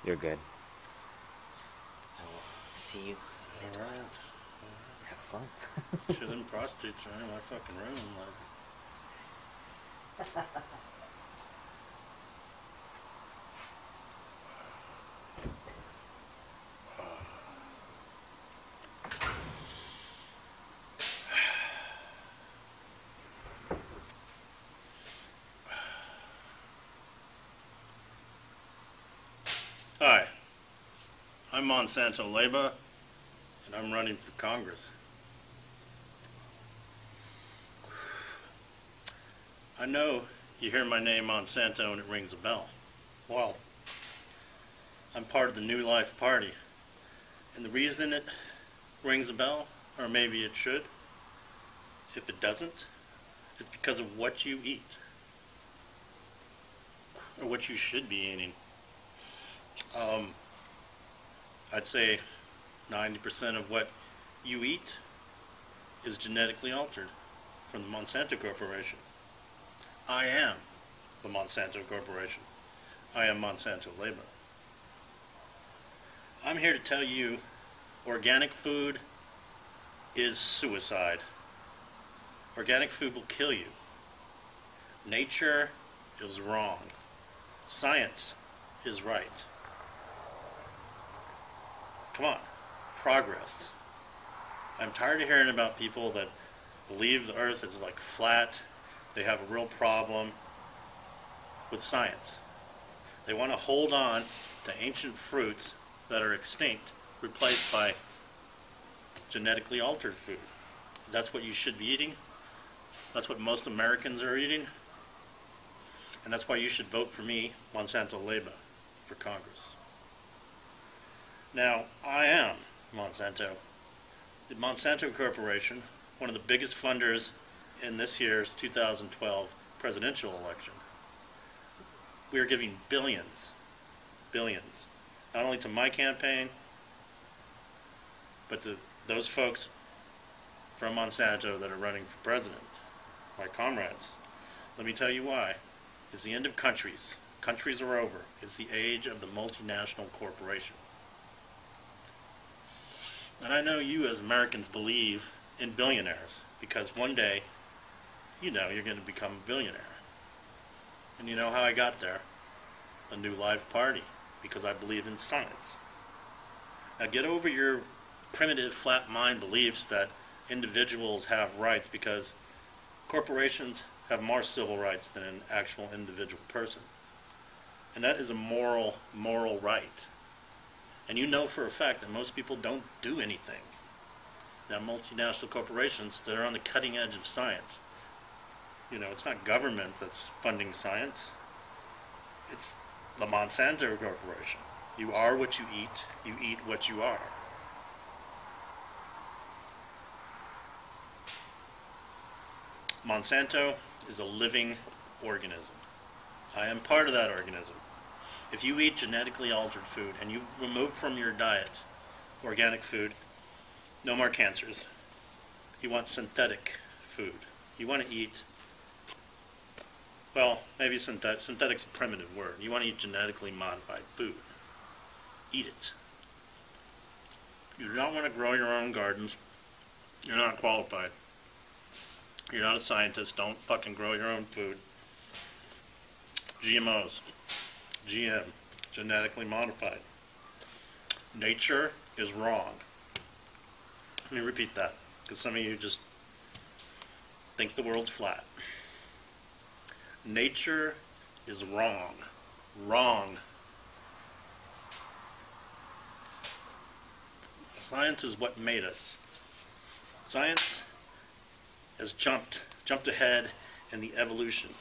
You're good. I will see you later. Alright. Have fun. Sure, them prostitutes are in my fucking room. Like. Hi, I'm Monsanto Leyba, and I'm running for Congress. I know you hear my name Monsanto and it rings a bell. Well, I'm part of the New Life Party, and the reason it rings a bell, or maybe it should, if it doesn't, it's because of what you eat, or what you should be eating. I'd say 90% of what you eat is genetically altered from the Monsanto Corporation. I am the Monsanto Corporation. I am Monsanto Leyba. I'm here to tell you organic food is suicide. Organic food will kill you. Nature is wrong. Science is right. Come on, progress. I'm tired of hearing about people that believe the earth is like flat. They have a real problem with science. They want to hold on to ancient fruits that are extinct, replaced by genetically altered food. That's what you should be eating. That's what most Americans are eating. And that's why you should vote for me, Monsanto Leyba, for Congress. Now, I am Monsanto. The Monsanto Corporation, one of the biggest funders in this year's 2012 presidential election. We are giving billions, not only to my campaign, but to those folks from Monsanto that are running for president, my comrades. Let me tell you why. It's the end of countries. Countries are over. It's the age of the multinational corporation. And I know you as Americans believe in billionaires, because one day, you know you're going to become a billionaire. And you know how I got there? A New Life Party, because I believe in science. Now get over your primitive flat mind beliefs that individuals have rights, because corporations have more civil rights than an actual individual person. And that is a moral right. And you know for a fact that most people don't do anything. Now, multinational corporations that are on the cutting edge of science. You know, it's not government that's funding science. It's the Monsanto Corporation. You are what you eat what you are. Monsanto is a living organism. I am part of that organism. If you eat genetically altered food and you remove from your diet organic food, no more cancers. You want synthetic food. You want to eat, well, maybe synthetic's a primitive word. You want to eat genetically modified food. Eat it. You do not want to grow your own gardens. You're not qualified. You're not a scientist. Don't fucking grow your own food. GMOs. GM, genetically modified. Nature is wrong. Let me repeat that, because some of you just think the world's flat. Nature is wrong. Wrong. Science is what made us. Science has jumped ahead in the evolution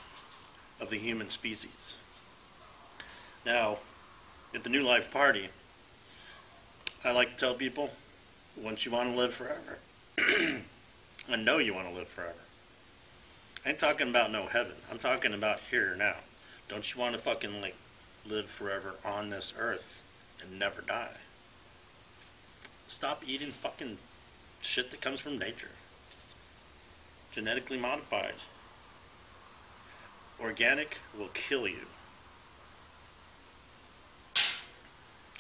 of the human species. Now, at the New Life Party, I like to tell people, once you want to live forever, I know you want to live forever. I ain't talking about no heaven. I'm talking about here now. Don't you want to fucking live forever on this earth and never die? Stop eating fucking shit that comes from nature. Genetically modified. Organic will kill you.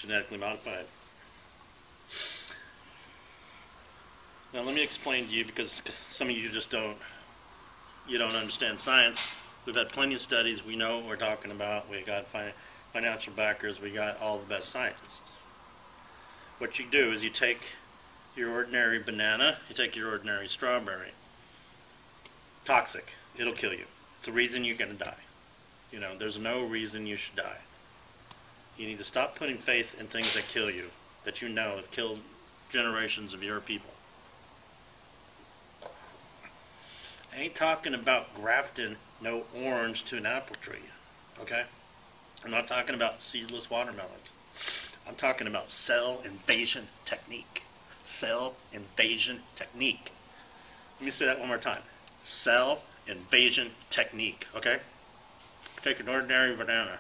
genetically modified. Now let me explain to you, because some of you just don't understand science. We've had plenty of studies. We know what we're talking about. We got financial backers. We got all the best scientists. What you do is you take your ordinary banana, you take your ordinary strawberry. Toxic. It'll kill you. It's the reason you're going to die. You know, there's no reason you should die. You need to stop putting faith in things that kill you, that you know have killed generations of your people. I ain't talking about grafting no orange to an apple tree, okay? I'm not talking about seedless watermelons. I'm talking about cell invasion technique. Cell invasion technique. Let me say that one more time. Cell invasion technique, okay? Take an ordinary banana,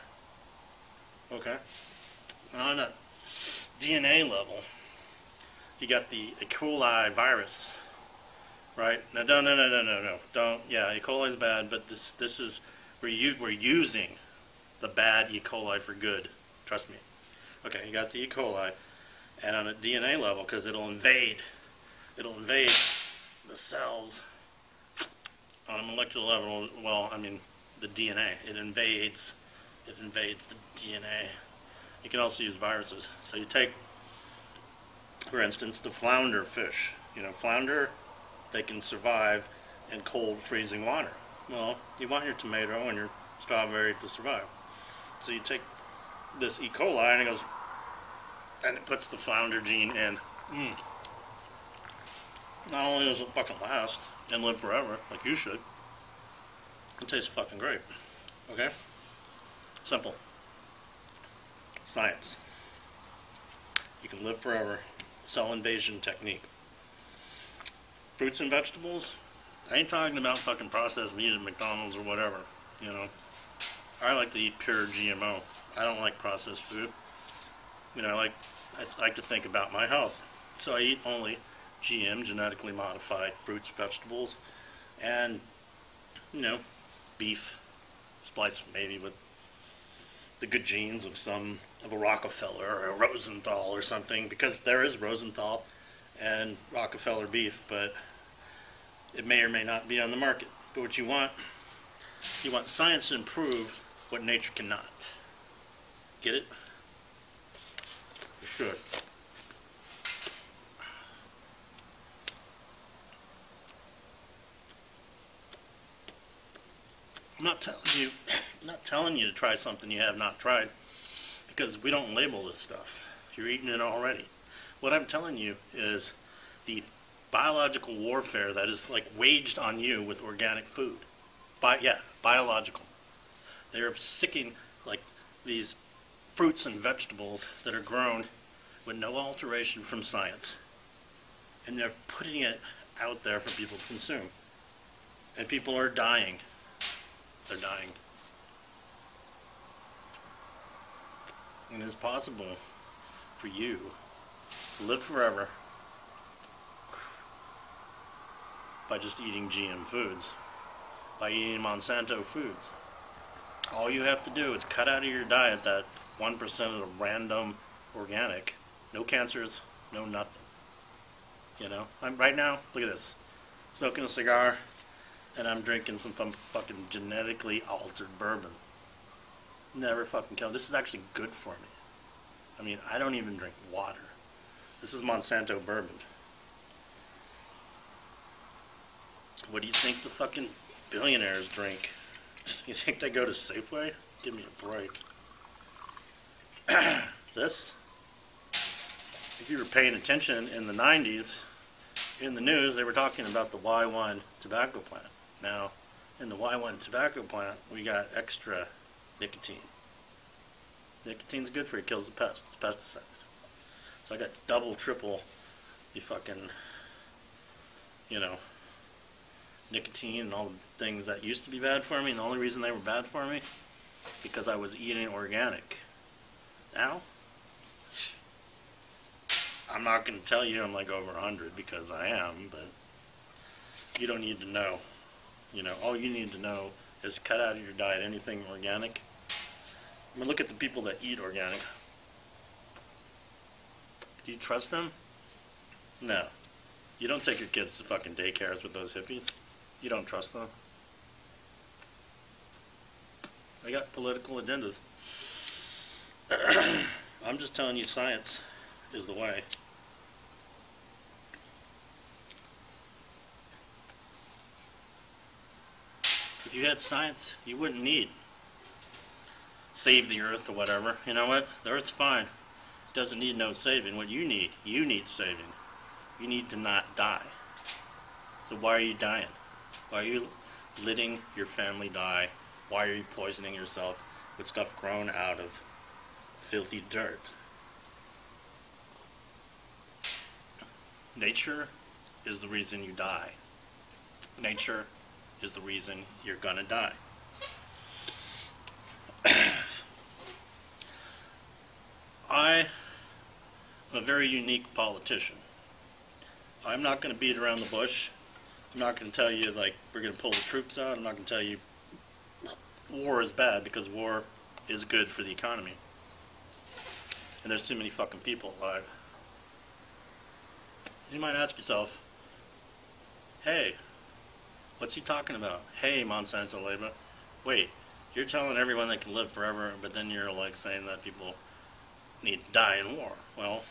okay? On a DNA level, you got the E. coli virus, right? Now, no, don't. Yeah, E. coli is bad, but this is we're using the bad E. coli for good. Trust me. Okay, you got the E. coli, and on a DNA level, because it'll invade the cells on a molecular level. Well, I mean the DNA. It invades the DNA. You can also use viruses. So you take, for instance, the flounder fish. You know, flounder, they can survive in cold, freezing water. Well, you want your tomato and your strawberry to survive. So you take this E. coli and it puts the flounder gene in. Not only does it fucking last and live forever, like you should, it tastes fucking great. Okay? Simple. Science. You can live forever. Cell invasion technique. Fruits and vegetables, I ain't talking about fucking processed meat at McDonald's or whatever, you know. I like to eat pure GMO. I don't like processed food. You know, I like to think about my health. So I eat only GM, genetically modified fruits, vegetables, and, you know, beef, spliced maybe with the good genes of a Rockefeller or a Rosenthal or something, because there is Rosenthal and Rockefeller beef, but it may or may not be on the market. But what you want science to improve what nature cannot. Get it? You should. I'm not telling you to try something you have not tried, because we don't label this stuff. You're eating it already. What I'm telling you is the biological warfare that is like waged on you with organic food. Biological. They're sicking like these fruits and vegetables that are grown with no alteration from science, and they're putting it out there for people to consume. And people are dying. They're dying. And it's possible for you to live forever by just eating GM foods, by eating Monsanto foods. All you have to do is cut out of your diet that 1% of the random organic, no cancers, no nothing. You know, right now, look at this, smoking a cigar, and I'm drinking some fucking genetically altered bourbon. Never fucking kill. This is actually good for me. I mean, I don't even drink water. This is Monsanto bourbon. What do you think the fucking billionaires drink? You think they go to Safeway? Give me a break. This, if you were paying attention in the 90s, in the news, they were talking about the Y1 tobacco plant. Now, in the Y1 tobacco plant, we got extra nicotine. Nicotine's good for you. It kills the pests. It's pesticide. So I got double, triple the fucking, you know, nicotine and all the things that used to be bad for me. And the only reason they were bad for me, because I was eating organic. Now, I'm not going to tell you I'm like over 100, because I am, but you don't need to know. You know, all you need to know is to cut out of your diet anything organic. I mean, look at the people that eat organic. Do you trust them? No. You don't take your kids to fucking daycares with those hippies. You don't trust them. They got political agendas. I'm just telling you, science is the way. If you had science, you wouldn't need save the earth or whatever. You know what? The earth's fine. It doesn't need no saving. What you need saving. You need to not die. So why are you dying? Why are you letting your family die? Why are you poisoning yourself with stuff grown out of filthy dirt? Nature is the reason you die. Nature is the reason you're gonna die. I am a very unique politician. I'm not going to beat around the bush. I'm not going to tell you, like, we're going to pull the troops out. I'm not going to tell you war is bad, because war is good for the economy. And there's too many fucking people alive. You might ask yourself, hey, what's he talking about? Hey, MONSANTO LEYBA. Wait, you're telling everyone they can live forever, but then you're like saying that people need to die in war. Well,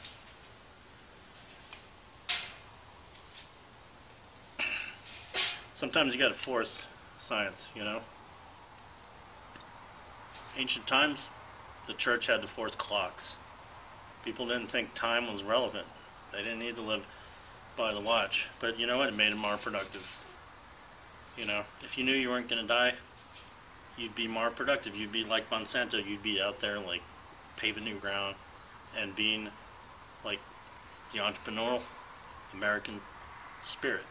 sometimes you gotta force science, you know? Ancient times, the church had to force clocks. People didn't think time was relevant. They didn't need to live by the watch. But you know what? It made them more productive. You know, if you knew you weren't gonna die, you'd be more productive. You'd be like Monsanto. You'd be out there, like, paving new ground and being, like, the entrepreneurial American spirit.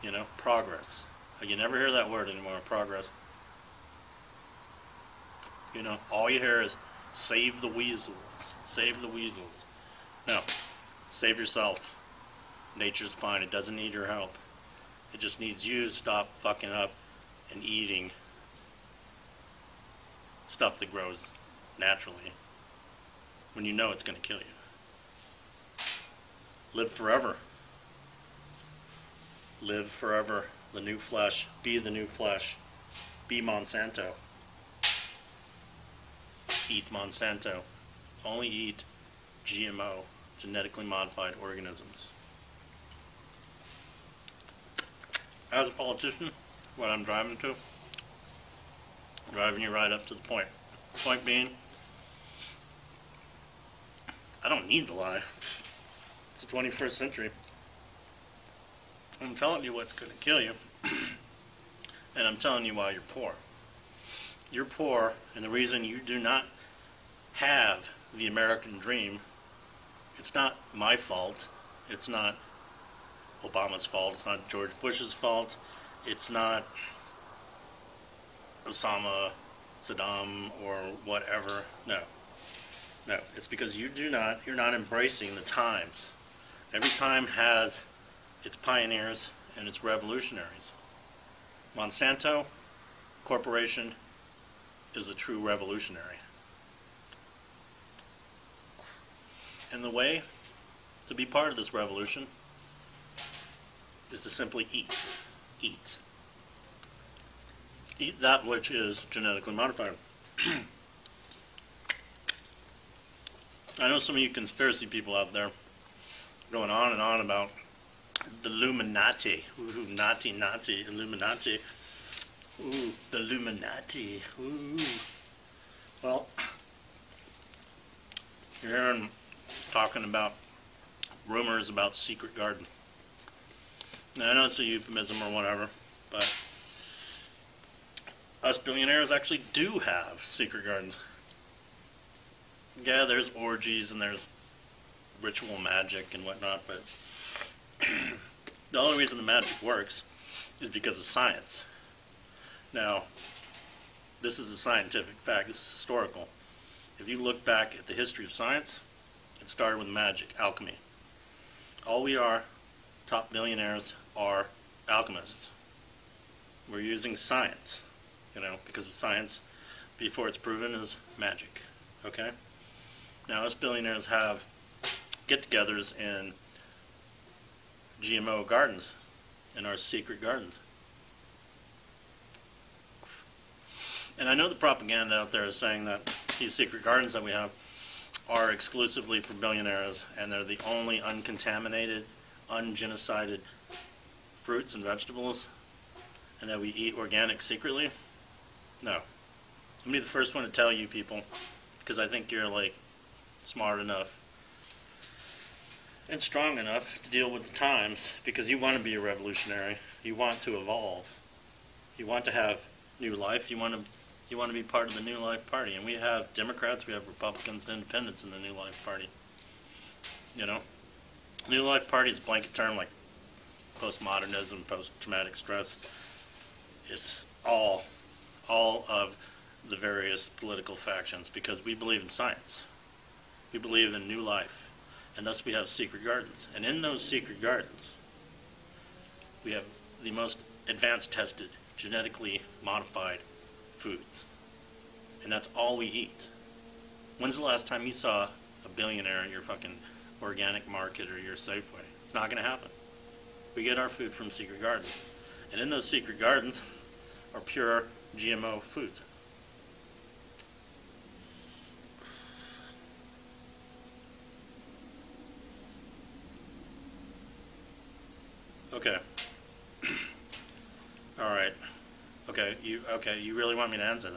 You know, progress. You never hear that word anymore, progress. You know, all you hear is save the weasels. Save the weasels. No, save yourself. Nature's fine. It doesn't need your help. It just needs you to stop fucking up and eating stuff that grows naturally when you know it's going to kill you. Live forever. Live forever. The new flesh. Be the new flesh. Be Monsanto. Eat Monsanto. Only eat GMO, genetically modified organisms. As a politician, what I'm driving to, driving you right up to the point. Point being, I don't need to lie. It's the 21st century. I'm telling you what's going to kill you, and I'm telling you why you're poor. You're poor, and the reason you do not have the American dream, it's not my fault, it's not Obama's fault, it's not George Bush's fault, it's not Osama, Saddam, or whatever. No, it's because you're not embracing the times. Every time has its pioneers and its revolutionaries. Monsanto Corporation is a true revolutionary. And the way to be part of this revolution is to simply eat. Eat. Eat that which is genetically modified. I know some of you conspiracy people out there going on and on about the Illuminati. Ooh, naughty, Illuminati. Ooh, the Illuminati. Ooh. Well, you're hearing talking about rumors about secret garden. Now, I know it's a euphemism or whatever, but us billionaires actually do have secret gardens. Yeah, there's orgies and there's ritual magic and whatnot, but the only reason the magic works is because of science. Now, this is a scientific fact. This is historical. If you look back at the history of science, it started with magic, alchemy. All we are, top billionaires, are alchemists. We're using science, you know, because science, before it's proven, is magic. Okay? Now, us billionaires have get-togethers in GMO gardens, in our secret gardens. And I know the propaganda out there is saying that these secret gardens that we have are exclusively for billionaires, and they're the only uncontaminated, ungenocided fruits and vegetables, and that we eat organic secretly. No. I'll be the first one to tell you people, because I think you're like smart enough and strong enough to deal with the times, because you want to be a revolutionary. You want to evolve. You want to have new life. You want to be part of the New Life Party. And we have Democrats, we have Republicans, and Independents in the New Life Party. You know? New Life Party is a blanket term like postmodernism, post-traumatic stress. It's all of the various political factions, because we believe in science. We believe in new life. And thus we have secret gardens. And in those secret gardens, we have the most advanced tested, genetically modified foods. And that's all we eat. When's the last time you saw a billionaire in your fucking organic market or your Safeway? It's not going to happen. We get our food from secret gardens. And in those secret gardens are pure GMO foods. Okay. All right. Okay, you really want me to answer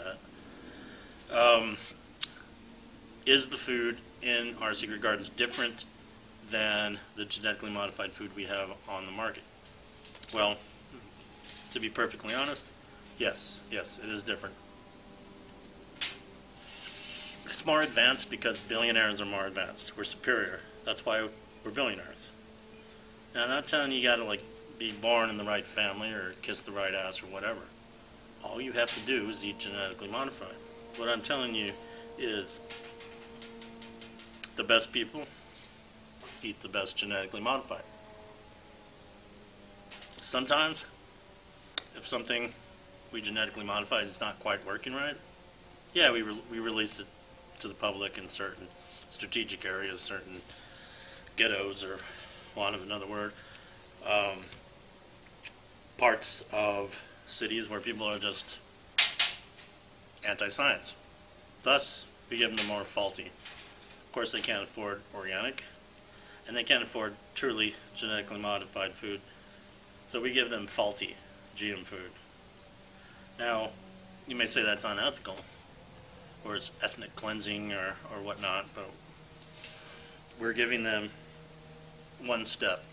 that? Is the food in our secret gardens different than the genetically modified food we have on the market? Well, to be perfectly honest, yes, it is different. It's more advanced because billionaires are more advanced. We're superior. That's why we're billionaires. Now, I'm not telling you gotta like be born in the right family or kiss the right ass or whatever. All you have to do is eat genetically modified. What I'm telling you is the best people eat the best genetically modified. Sometimes, if something we genetically modified is not quite working right, yeah, we release it to the public in certain strategic areas, certain ghettos, or want of another word, parts of cities where people are just anti-science. Thus, we give them the more faulty. Of course, they can't afford organic, and they can't afford truly genetically modified food, so we give them faulty GM food. Now, you may say that's unethical, or it's ethnic cleansing or whatnot, but we're giving them one step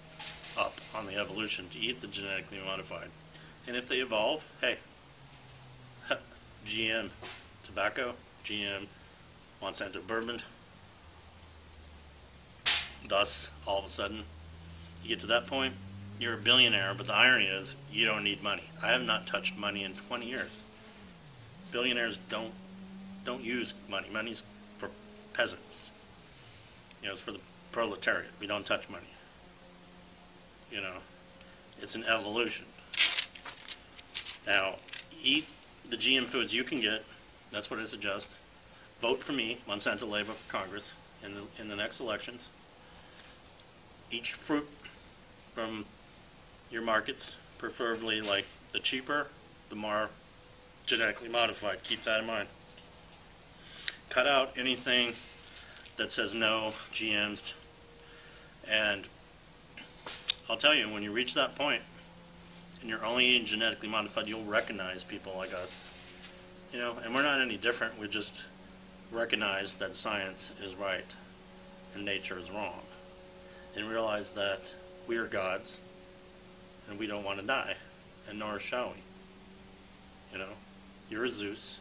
up on the evolution to eat the genetically modified. And if they evolve, hey, GM tobacco, GM Monsanto bourbon. Thus, all of a sudden, you get to that point, you're a billionaire, but the irony is, you don't need money. I have not touched money in 20 years. Billionaires don't use money. Money's for peasants. You know, it's for the proletariat. We don't touch money. You know, it's an evolution. Now, eat the GM foods you can get. That's what I suggest. Vote for me, Monsanto Leyba, for Congress in the next elections. Eat fruit from your markets, preferably like the cheaper, the more genetically modified. Keep that in mind. Cut out anything that says no GMs. And I'll tell you, when you reach that point and you're only eating genetically modified, you'll recognize people like us. You know, and we're not any different. We just recognize that science is right and nature is wrong. And realize that we are gods and we don't want to die, and nor shall we. You know, you're a Zeus,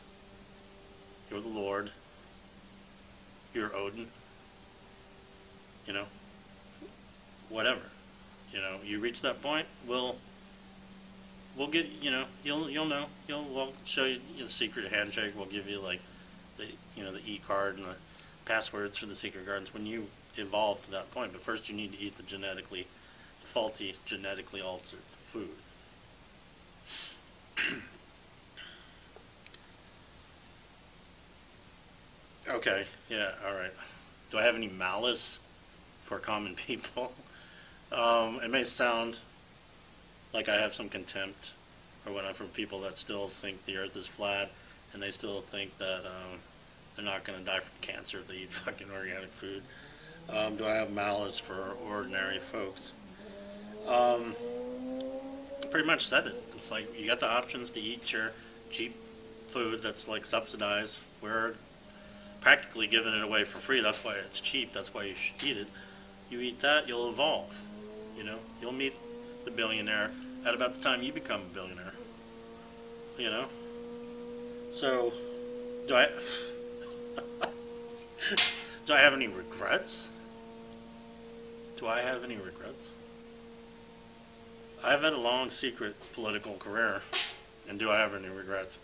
you're the Lord, you're Odin, you know, whatever. You know, you reach that point, we'll get, you know, you'll know, we'll show you the secret handshake. We'll give you like the e-card and the passwords for the secret gardens when you evolve to that point. But first, you need to eat the faulty, genetically altered food. Okay, yeah, all right. Do I have any malice for common people. It may sound like I have some contempt or whatnot for people that still think the earth is flat and they still think that they're not going to die from cancer if they eat fucking organic food. Do I have malice for ordinary folks? Pretty much said it. It's like you got the options to eat your cheap food that's like subsidized. We're practically giving it away for free. That's why it's cheap. That's why you should eat it. You eat that, you'll evolve. You know, you'll meet the billionaire at about the time you become a billionaire. You know? So, do I do I have any regrets? Do I have any regrets? I've had a long secret political career, and do I have any regrets?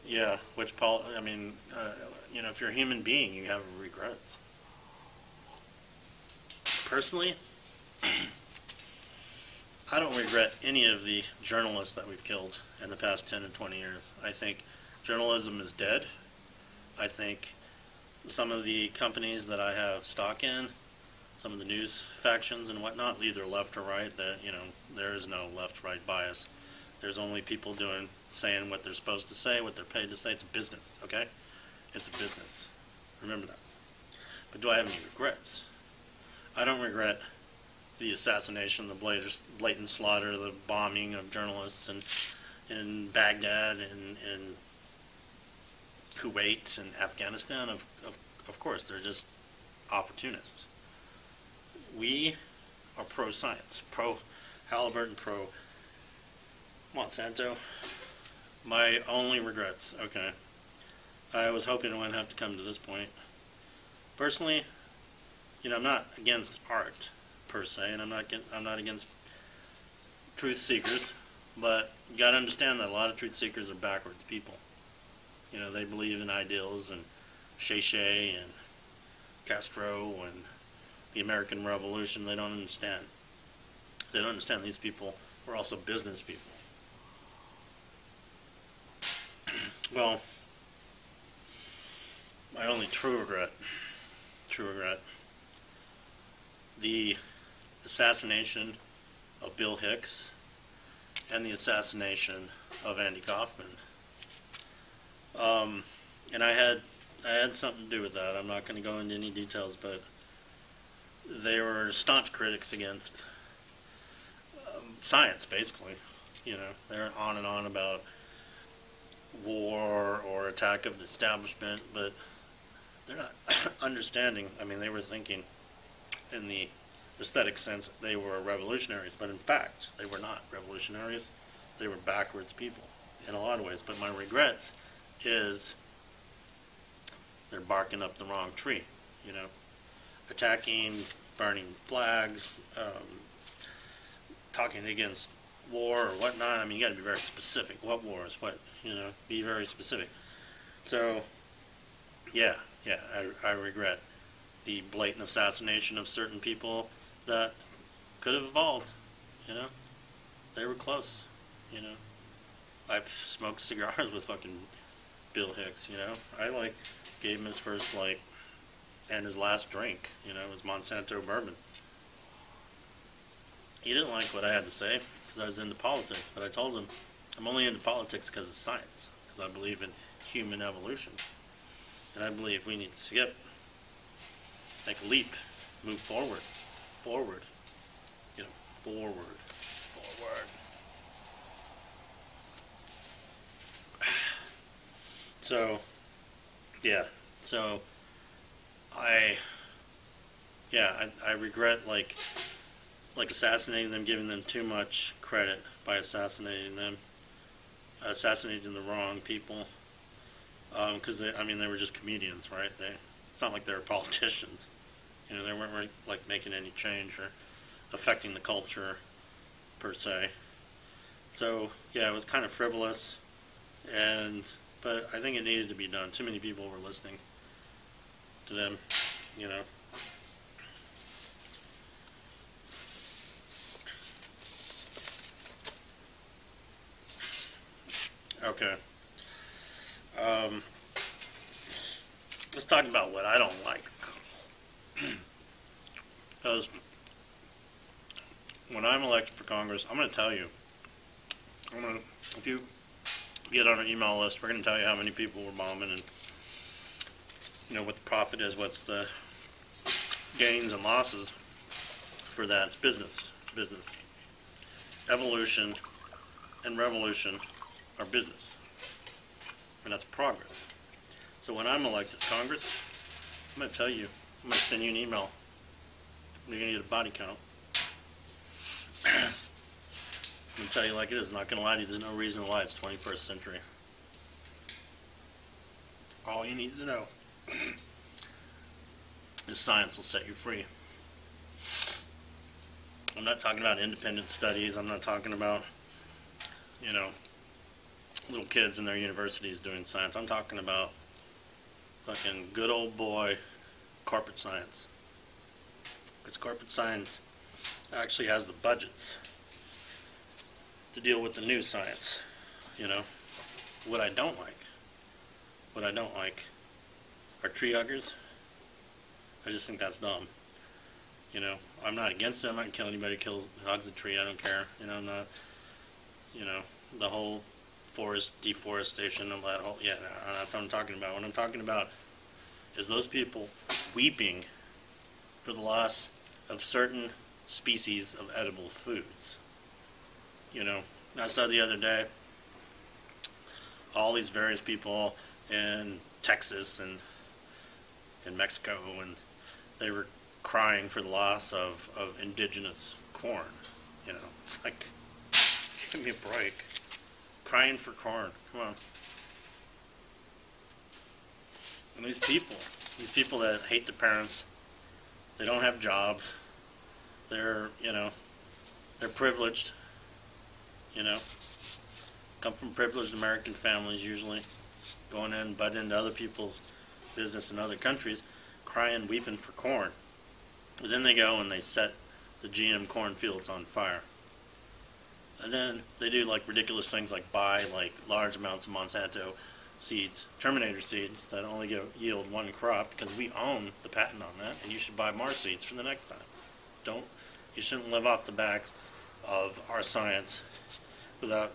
Yeah, you know, if you're a human being, you have regrets. Personally, I don't regret any of the journalists that we've killed in the past 10 or 20 years. I think journalism is dead. I think some of the companies that I have stock in, some of the news factions and whatnot, either left or right, that, you know, there is no left-right bias. There's only people saying what they're supposed to say, what they're paid to say. It's a business, okay? It's a business. Remember that. But do I have any regrets? I don't regret the assassination, the blatant slaughter, the bombing of journalists in Baghdad and Kuwait and Afghanistan. Of course, they're just opportunists. We are pro-science, pro-Halliburton, pro-Monsanto. My only regrets, okay, I was hoping I wouldn't have to come to this point. Personally, you know, I'm not against art per se, and I'm not against truth seekers, but you got to understand that a lot of truth seekers are backwards people. You know, they believe in ideals and Che and Castro and the American Revolution. They don't understand. They don't understand these people were also business people. Well, my only true regret, the assassination of Bill Hicks and the assassination of Andy Kaufman. And I had something to do with that. I'm not going to go into any details, but they were staunch critics against science, basically. You know, they're on and on about war or attack of the establishment, but they're not understanding. I mean, they were thinking in the aesthetic sense they were revolutionaries, but in fact, they were not revolutionaries. They were backwards people in a lot of ways. But my regrets is they're barking up the wrong tree, you know, attacking, burning flags, talking against war or whatnot. I mean, you got to be very specific. What wars? What, you know? Be very specific. So, yeah, I regret the blatant assassination of certain people that could have evolved. You know, they were close. You know, I've smoked cigars with fucking Bill Hicks. You know, I gave him his first and his last drink. You know, it was Monsanto bourbon. He didn't like what I had to say because I was into politics, but I told him I'm only into politics because of science, because I believe in human evolution, and I believe we need to skip, make a leap, move forward, you know, forward. So, yeah, I regret like assassinating them, giving them too much credit by assassinating the wrong people, because they were just comedians, right? It's not like they were politicians, you know. They weren't really, making any change or affecting the culture per se. So yeah, it was kind of frivolous, but I think it needed to be done. Too many people were listening to them, you know. Okay. Let's talk about what I don't like. Because when I'm elected for Congress, I'm going to tell you. If you get on our email list, we're going to tell you how many people we're bombing and what the profit is, what's the gains and losses for that. It's business. It's business. Evolution and revolution are business. And that's progress. So when I'm elected to Congress, I'm going to tell you, I'm going to send you an email. You're going to get a body count. I'm going to tell you like it is. I'm not going to lie to you. There's no reason why it's 21st century. All you need to know is science will set you free. I'm not talking about independent studies. I'm not talking about, little kids in their universities doing science. I'm talking about fucking good old boy corporate science. Because corporate science actually has the budgets to deal with the new science. What I don't like are tree huggers. I just think that's dumb. I'm not against them. I can kill anybody who hugs a tree. I don't care. I'm not, the whole forest deforestation and that whole, that's what I'm talking about. What I'm talking about is those people weeping for the loss of certain species of edible foods. I saw the other day all these various people in Texas and in Mexico, and they were crying for the loss of indigenous corn. It's like, give me a break. Crying for corn. Come on. And these people that hate their parents, they don't have jobs. They're privileged. Come from privileged American families usually, going in, butting into other people's business in other countries, crying, weeping for corn. But then they go and they set the GM cornfields on fire. And then they do like ridiculous things like buy like large amounts of Monsanto seeds, Terminator seeds that only yield one crop, because we own the patent on that, and you should buy more seeds for the next time. You shouldn't live off the backs of our science without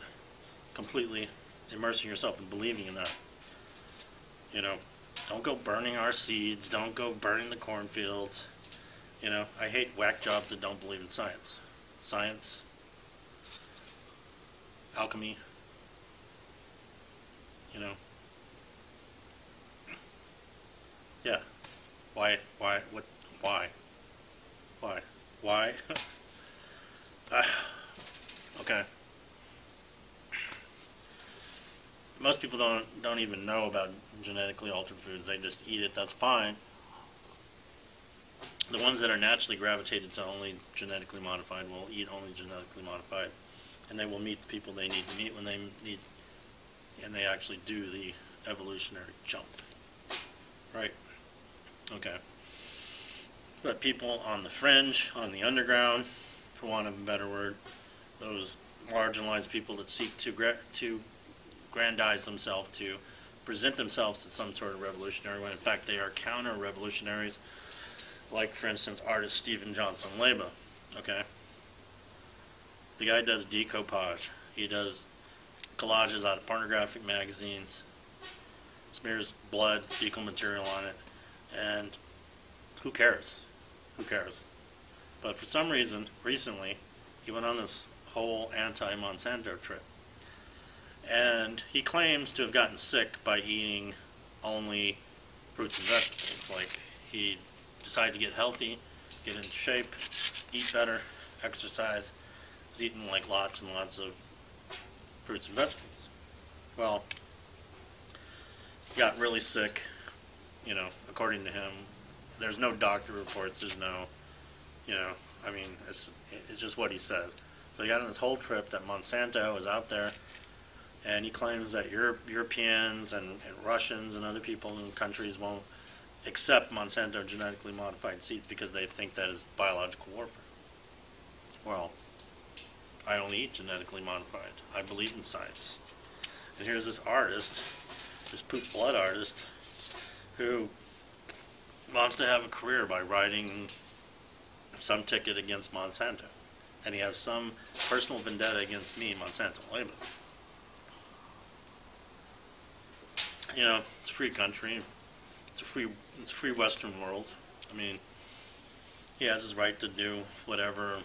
completely immersing yourself in believing in that. Don't go burning our seeds. Don't go burning the cornfields. I hate whack jobs that don't believe in science. Science, alchemy, Yeah. Why? What? Why? Okay. Most people don't even know about genetically altered foods. They just eat it. That's fine. The ones that are naturally gravitated to only genetically modified will eat only genetically modified, and they will meet the people they need to meet when they need, and they actually do the evolutionary jump. Right? Okay. But people on the fringe, on the underground, for want of a better word, those marginalized people that seek to aggrandize themselves, to present themselves as some sort of revolutionary, when in fact they are counter-revolutionaries, like, for instance, artist Stephen Johnson Leyba. Okay? The guy does decoupage. He does collages out of pornographic magazines, smears blood, fecal material on it, and who cares? Who cares? But for some reason, recently, he went on this whole anti-Monsanto trip. And he claims to have gotten sick by eating only fruits and vegetables. Like, he decided to get healthy, get into shape, eat better, exercise. He's eating like lots and lots of fruits and vegetables. Well, he got really sick, according to him. There's no doctor reports, there's no, it's just what he says. So he got on this whole trip that Monsanto is out there, and he claims that Europeans and Russians and other people in countries won't accept Monsanto genetically modified seeds because they think that is biological warfare. Well, I only eat genetically modified. I believe in science. And here's this artist, this poop blood artist, who wants to have a career by writing some ticket against Monsanto, and he has some personal vendetta against me, Monsanto Leyba. You know, it's a free country. It's a free Western world. I mean, he has his right to do whatever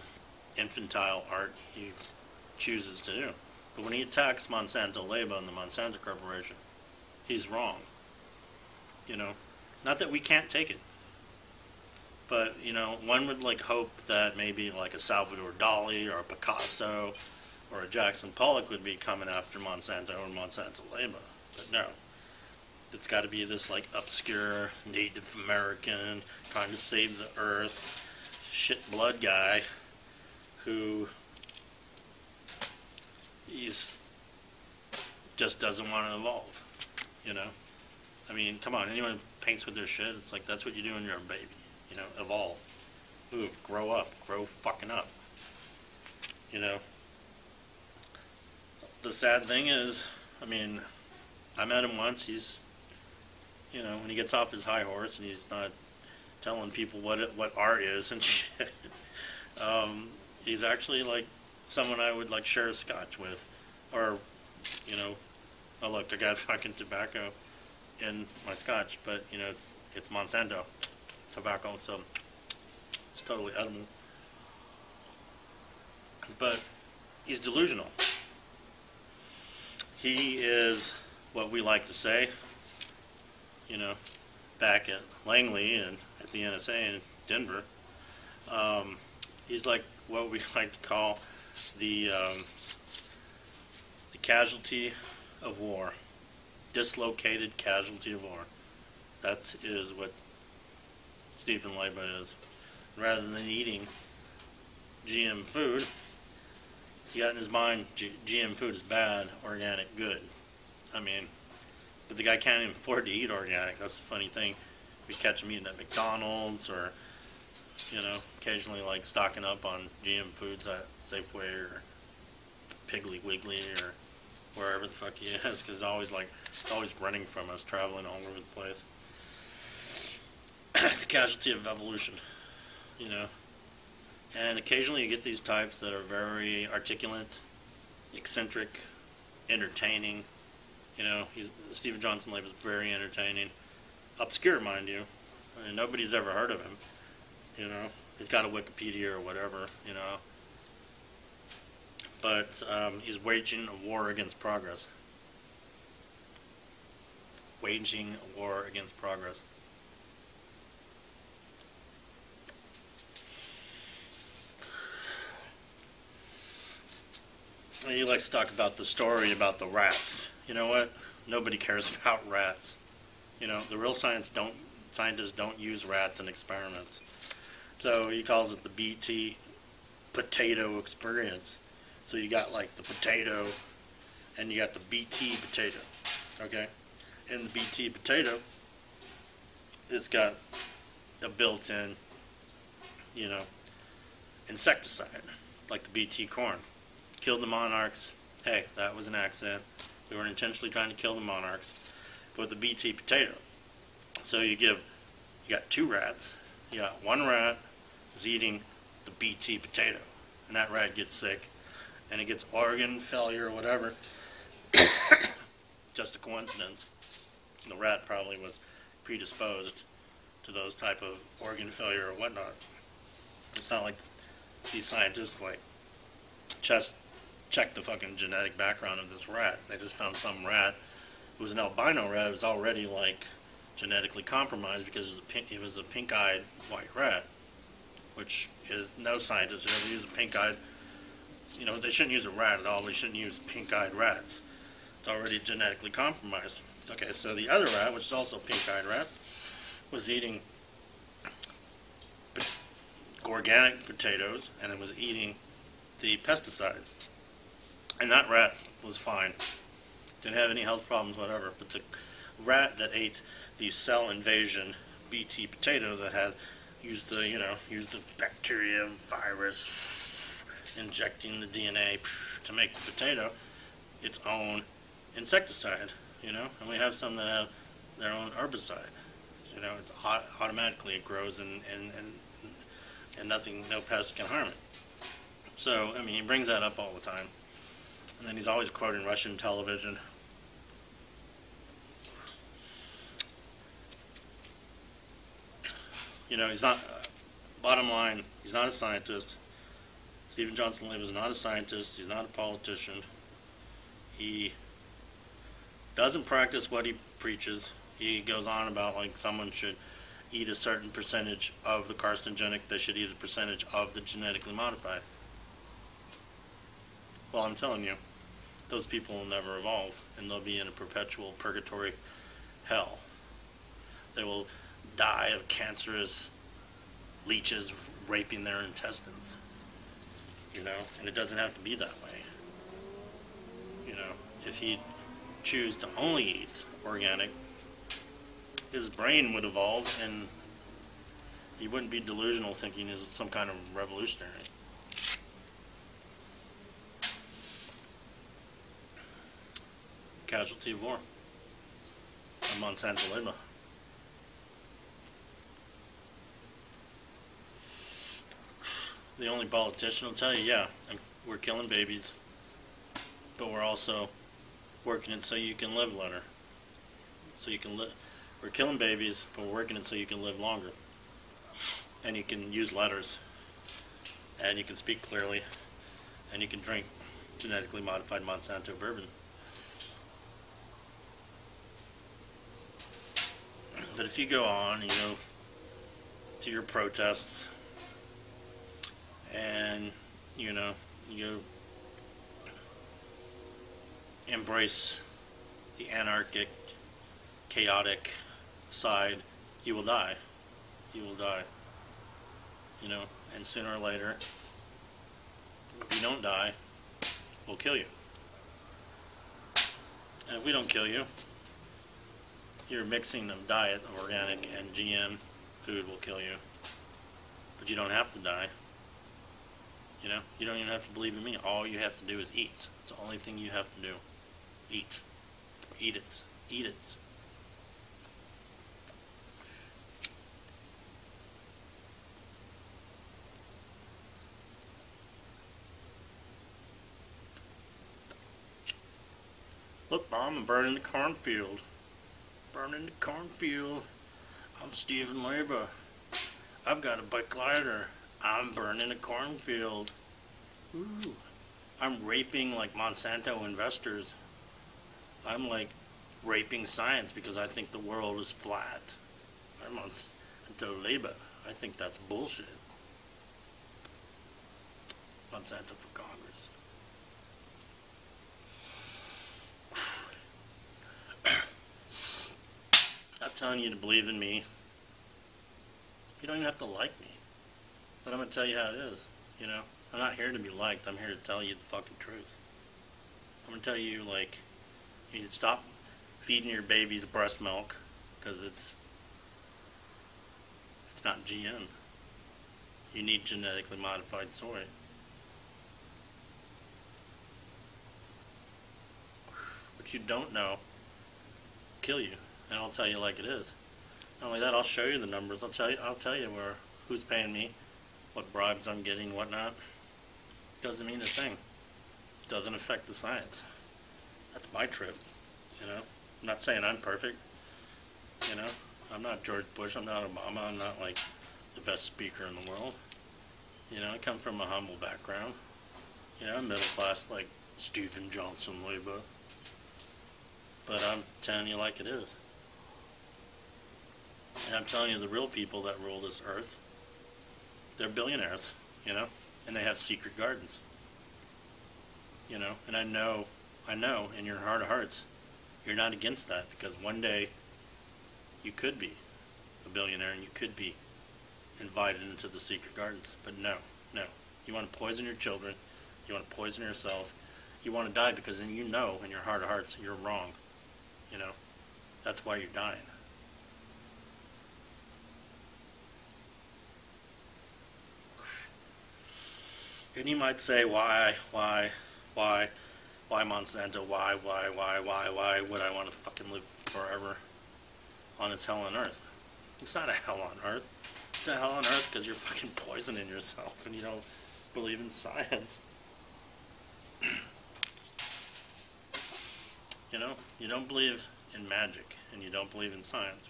infantile art he chooses to do. But when he attacks Monsanto Leyba and the Monsanto Corporation, he's wrong. You know, not that we can't take it, but you know, one would like hope that maybe like a Salvador Dali or a Picasso or a Jackson Pollock would be coming after Monsanto or Monsanto Leyba. But no. It's got to be this like obscure Native American trying to save the earth, shit blood guy who just doesn't want to evolve. You know, I mean, come on, anyone who paints with their shit, it's like that's what you do when you're a baby. You know, evolve, move, grow up, grow fucking up. You know, the sad thing is, I mean, I met him once. He's, you know, when he gets off his high horse and he's not telling people what art is and shit, he's actually like someone I would like share a scotch with, or, you know, oh look, I got fucking tobacco in my scotch, but you know it's Monsanto tobacco, so it's totally edible. But he's delusional. He is what we like to say, you know, back at Langley and at the NSA in Denver. He's like what we like to call the casualty of war, dislocated casualty of war. That is what Stephen Leyba is. Rather than eating GM food, he got in his mind GM food is bad, organic good. I mean, but the guy can't even afford to eat organic. That's the funny thing. We catch him eating at McDonald's or, you know, occasionally like stocking up on GM foods at Safeway or Piggly Wiggly or wherever the fuck he is, because he's always running from us, traveling all over the place. It's a casualty of evolution, you know. And occasionally you get these types that are very articulate, eccentric, entertaining. You know, Stephen Johnson Leyba is very entertaining. Obscure, mind you. I mean, nobody's ever heard of him. You know, he's got a Wikipedia or whatever, you know. But he's waging a war against progress. Waging a war against progress. He likes to talk about the story about the rats. You know what? Nobody cares about rats. You know, the real scientists don't use rats in experiments. So he calls it the BT potato experience. So you got like the potato and you got the BT potato. Okay? In the BT potato, it's got a built-in, you know, insecticide, like the BT corn. Killed the monarchs. Hey, that was an accident. We weren't intentionally trying to kill the monarchs. But with the BT potato, so you got two rats. You got one rat is eating the BT potato, and that rat gets sick, and it gets organ failure or whatever. Just a coincidence. The rat probably was predisposed to those type of organ failure or whatnot. It's not like these scientists like just check the fucking genetic background of this rat. They just found some rat who was an albino rat who was already like genetically compromised because it was a pink-eyed white rat, which is no scientist should ever use a pink-eyed. You know, they shouldn't use a rat at all. They shouldn't use pink-eyed rats. It's already genetically compromised. Okay, so the other rat, which is also a pink-eyed rat, was eating organic potatoes, and it was eating the pesticide. And that rat was fine. Didn't have any health problems, whatever. But the rat that ate the cell invasion BT potato that had used the bacteria, virus, injecting the DNA to make the potato its own insecticide, you know. And we have some that have their own herbicide. You know, it's automatically it grows and and nothing, no pest can harm it. So, I mean, he brings that up all the time. And then he's always quoting Russian television. You know, he's not, bottom line, he's not a scientist. Stephen Johnson Leyba is not a scientist. He's not a politician. He doesn't practice what he preaches. He goes on about like someone should eat a certain percentage of the carcinogenic, they should eat a percentage of the genetically modified. Well, I'm telling you, those people will never evolve, and they'll be in a perpetual purgatory hell. They will die of cancerous leeches raping their intestines. You know, and it doesn't have to be that way. You know, if he choose to only eat organic, his brain would evolve, and he wouldn't be delusional thinking he's some kind of revolutionary. Casualty of war. I'm MONSANTO LEYBA. The only politician will tell you, yeah, we're killing babies, but we're also working it so you can live longer. So you can live. We're killing babies, but we're working it so you can live longer. And you can use letters, and you can speak clearly, and you can drink genetically modified Monsanto bourbon. But if you go on, you go to your protests, and you know, you embrace the anarchic, chaotic side, you will die. You will die. You know, and sooner or later, if you don't die, we'll kill you. And if we don't kill you, your mixing of diet of organic and GM food will kill you. But you don't have to die. You know, you don't even have to believe in me. All you have to do is eat. It's the only thing you have to do. Eat. Eat it. Eat it. Look, Mom, I'm burning the cornfield. Burning the cornfield. I'm Stephen Leyba. I've got a bike glider. I'm burning a cornfield. Ooh. I'm raping like Monsanto investors. I'm like raping science because I think the world is flat. I'm Monsanto Leyba. I think that's bullshit. Monsanto for Congress. Not telling you to believe in me. You don't even have to like me. But I'm going to tell you how it is, you know? I'm not here to be liked. I'm here to tell you the fucking truth. I'm going to tell you, like, you need to stop feeding your babies breast milk because it's not GM. You need genetically modified soy. What you don't know will kill you, and I'll tell you like it is. Not only that, I'll show you the numbers. I'll tell you who's paying me, what bribes I'm getting, whatnot. Doesn't mean a thing. Doesn't affect the science. That's my trip, you know. I'm not saying I'm perfect, you know. I'm not George Bush. I'm not Obama. I'm not like the best speaker in the world. You know, I come from a humble background. You know, I'm middle class like Stephen Johnson Leyba. But I'm telling you like it is. And I'm telling you the real people that rule this earth, they're billionaires, you know, and they have secret gardens. You know, and I know in your heart of hearts, you're not against that because one day you could be a billionaire and you could be invited into the secret gardens. But no. You want to poison your children. You want to poison yourself. You want to die because then you know in your heart of hearts you're wrong. You know, that's why you're dying. And you might say, why Monsanto, why would I want to fucking live forever on this hell on earth? It's not a hell on earth. It's to hell on earth because you're fucking poisoning yourself and you don't believe in science. You know, you don't believe in magic and you don't believe in science.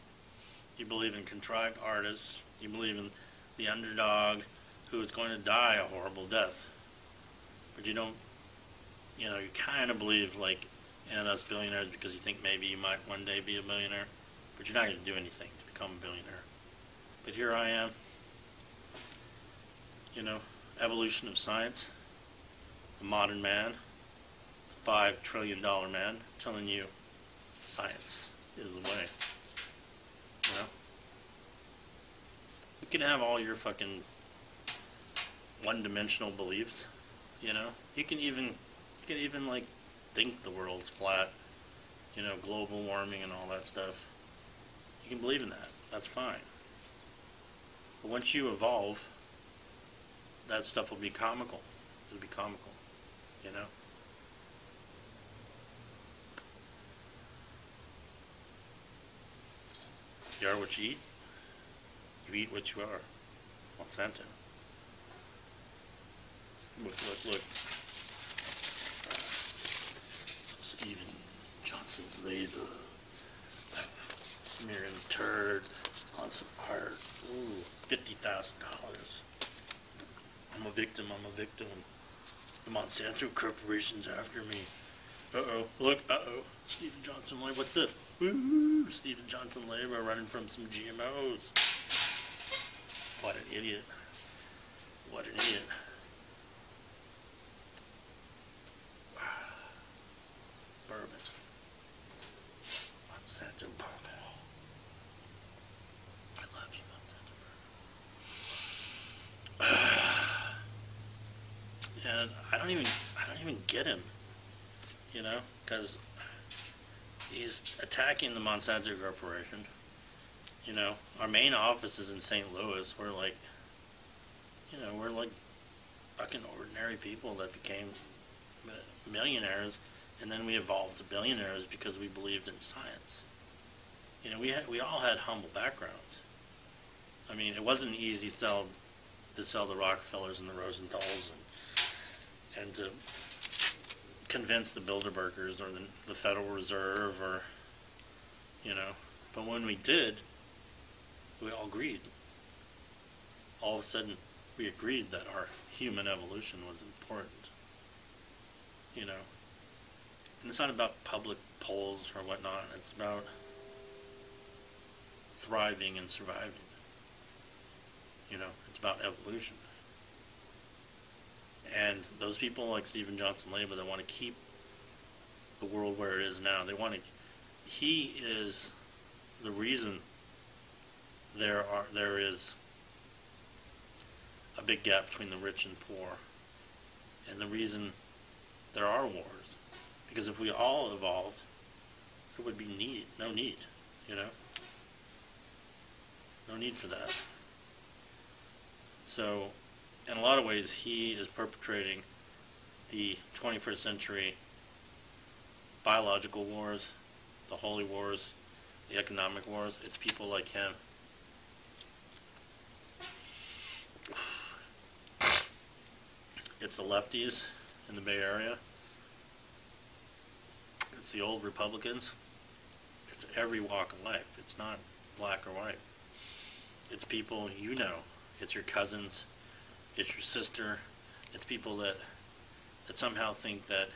You believe in contrived artists. You believe in the underdog who is going to die a horrible death. But you don't, you know, you kind of believe like in us billionaires because you think maybe you might one day be a millionaire, but you're not going to do anything to become a billionaire. But here I am, you know, evolution of science, the modern man, the $5 trillion man, telling you science is the way. You know? You can have all your fucking one-dimensional beliefs, you know? You can even like think the world's flat, you know, global warming and all that stuff. You can believe in that. That's fine. But once you evolve, that stuff will be comical. It'll be comical, you know? You are what you eat. You eat what you are. Monsanto. Look. Stephen Johnson Leyba. Smearing turd on some art. Ooh, $50,000. I'm a victim. The Monsanto Corporation's after me. Uh-oh. Look, Stephen Johnson Leyba. What's this? Woo! Stephen Johnson Leyba running from some GMOs. What an idiot. What an idiot. Bourbon. Monsanto bourbon. I love you, Monsanto bourbon. And I don't even get him, you know, because he's attacking the Monsanto Corporation. You know, our main office is in St. Louis. We're like fucking ordinary people that became millionaires, and then we evolved to billionaires because we believed in science. You know, we all had humble backgrounds. I mean, it wasn't easy to sell the Rockefellers and the Rosenthal's and to convince the Bilderbergers or the Federal Reserve or, you know. But when we did, we all agreed. All of a sudden, we agreed that our human evolution was important. You know. And it's not about public polls or whatnot. It's about thriving and surviving. You know, it's about evolution. And those people like Stephen Johnson Leyba that want to keep the world where it is now, he is the reason there is a big gap between the rich and poor, and the reason there are wars. Because if we all evolved, there would be no need, you know? No need for that. So, in a lot of ways, he is perpetrating the 21st century biological wars, the holy wars, the economic wars. It's people like him. It's the lefties in the Bay Area. It's the old Republicans. It's every walk of life. It's not black or white. It's people you know. It's your cousins. It's your sister. It's people that somehow think that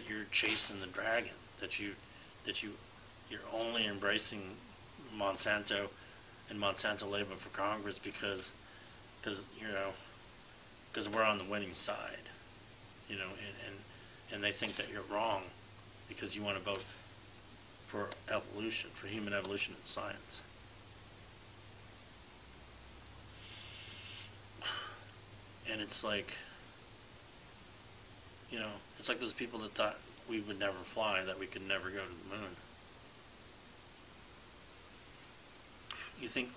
you're chasing the dragon. That you're only embracing Monsanto and Monsanto Leyba for Congress because you know, because we're on the winning side, you know, and they think that you're wrong because you want to vote for evolution, for human evolution and science. And it's like, you know, it's like those people that thought we would never fly, that we could never go to the moon. You think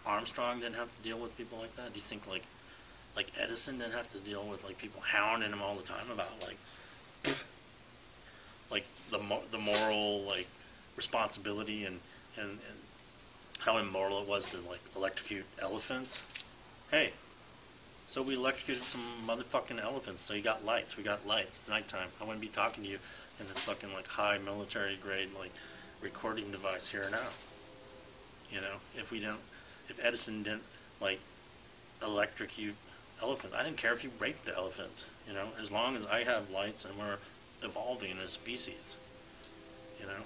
Armstrong didn't have to deal with people like that? Do you think like Edison didn't have to deal with like people hounding him all the time about like the moral like responsibility and how immoral it was to like electrocute elephants. Hey, so we electrocuted some motherfucking elephants. So you got lights. We got lights. It's nighttime. I wouldn't be talking to you in this fucking like high military grade like recording device here now. You know, if Edison didn't like electrocute elephants, I didn't care if you raped the elephant. You know, as long as I have lights and we're evolving as a species. You know,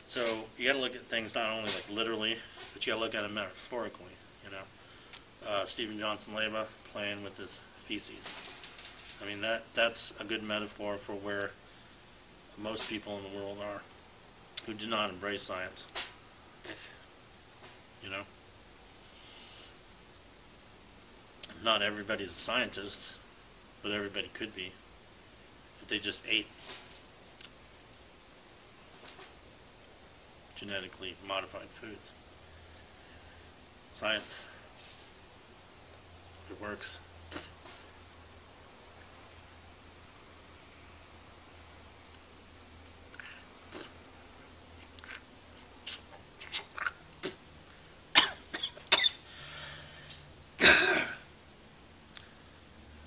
so you got to look at things not only like literally, but you got to look at it metaphorically. You know, Stephen Johnson Leyba playing with his feces. I mean that's a good metaphor for where most people in the world are, who do not embrace science. You know, not everybody's a scientist, but everybody could be if they just ate genetically modified foods. Science, it works.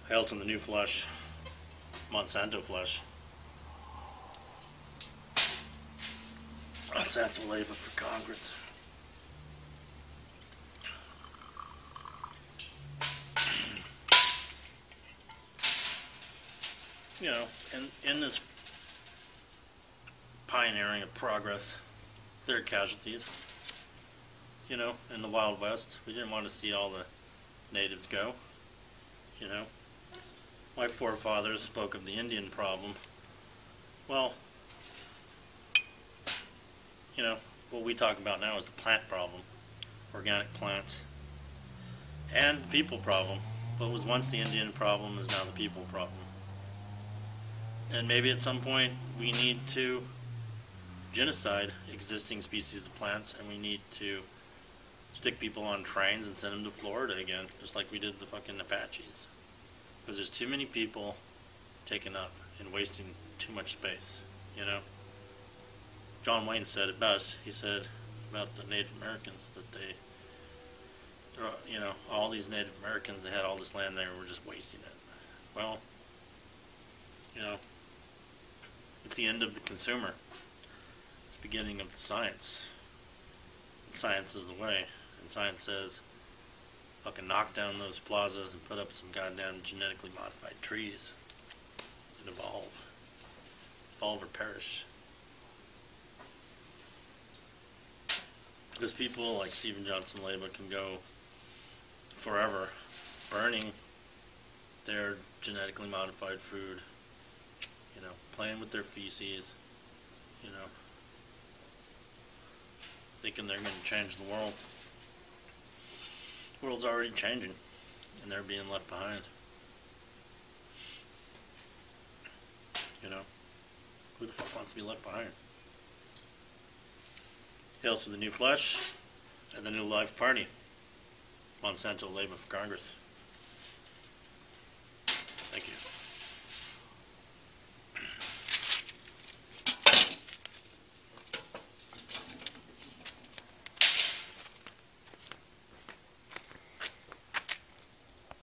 Hail to the new flesh, Monsanto flesh. Monsanto Leyba for Congress. You know, in this pioneering of progress, there are casualties. You know, in the Wild West, we didn't want to see all the natives go. You know, my forefathers spoke of the Indian problem. Well, you know, what we talk about now is the plant problem, organic plants, and the people problem. What was once the Indian problem is now the people problem. And maybe at some point we need to genocide existing species of plants, and we need to stick people on trains and send them to Florida again, just like we did the fucking Apaches. Because there's too many people taken up and wasting too much space, you know? John Wayne said it best. He said about the Native Americans that you know, all these Native Americans, they had all this land there and were just wasting it. Well, you know, it's the end of the consumer. It's the beginning of the science. Science is the way. And science says, fucking knock down those plazas and put up some goddamn genetically modified trees and evolve. Evolve or perish. Because people like Stephen Johnson Leyba can go forever burning their genetically modified food, you know, playing with their feces, you know, thinking they're going to change the world. The world's already changing, and they're being left behind. You know, who the fuck wants to be left behind? Hail to the new flesh and the new life party. Monsanto Leyba for Congress. Thank you.